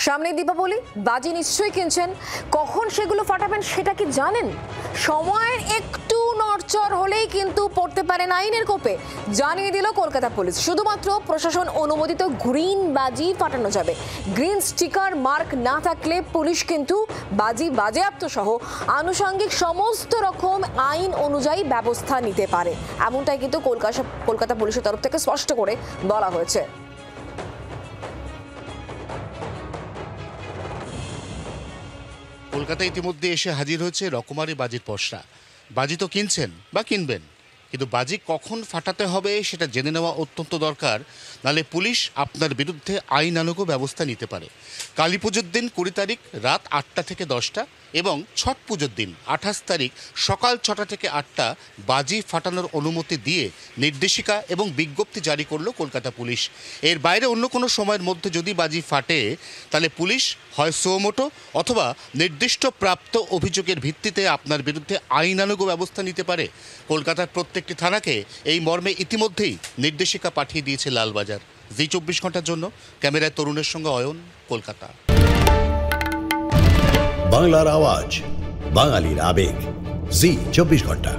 সামনে দীপাবলি, বাজি নিশ্চয়ই কিনছেন। কখন সেগুলো ফাটাবেন সেটা কি জানেন? সময়ের একটু নড়চড় হলেই কিন্তু পড়তে পারেন আইনের কোপে। জানিয়ে দিল কলকাতা পুলিশ, শুধুমাত্র প্রশাসন অনুমোদিত গ্রিন বাজি ফাটানো যাবে। গ্রিন স্টিকার মার্ক না থাকলে পুলিশ কিন্তু বাজি বাজেয়াপ্ত সহ আনুষঙ্গিক সমস্ত রকম আইন অনুযায়ী ব্যবস্থা নিতে পারে। এমনটাই কিন্তু কলকাতা পুলিশের তরফ থেকে স্পষ্ট করে বলা হয়েছে। কলকাতা ইতিমধ্যে এসে হাজির হয়েছে রকমারি বাজির পসরা। বাজি তো কিনছেন বা কিনবেন, কিন্তু বাজি কখন ফাটাতে হবে সেটা জেনে নেওয়া অত্যন্ত দরকার, নাহলে পুলিশ আপনার বিরুদ্ধে আইনানুগ ব্যবস্থা নিতে পারে। কালী পুজোর দিন 20 তারিখ রাত 8টা থেকে 10টা এবং ছট পুজোর দিন 28 তারিখ সকাল 6টা থেকে 8টা বাজি ফাটানোর অনুমতি দিয়ে নির্দেশিকা এবং বিজ্ঞপ্তি জারি করলো কলকাতা পুলিশ। এর বাইরে অন্য কোনো সময়ের মধ্যে যদি বাজি ফাটে তাহলে পুলিশ হয় সোমোটো অথবা নির্দিষ্ট প্রাপ্ত অভিযোগের ভিত্তিতে আপনার বিরুদ্ধে আইনানুগ ব্যবস্থা নিতে পারে। কলকাতার প্রত্যেকটি থানাকে এই মর্মে ইতিমধ্যেই নির্দেশিকা পাঠিয়ে দিয়েছে লালবাজার। জি 24 ঘন্টার জন্য ক্যামেরায় তরুণের সঙ্গে অয়ন, কলকাতা। বাংলার আওয়াজ, বাঙালির আবেগ, জি 24 ঘন্টা।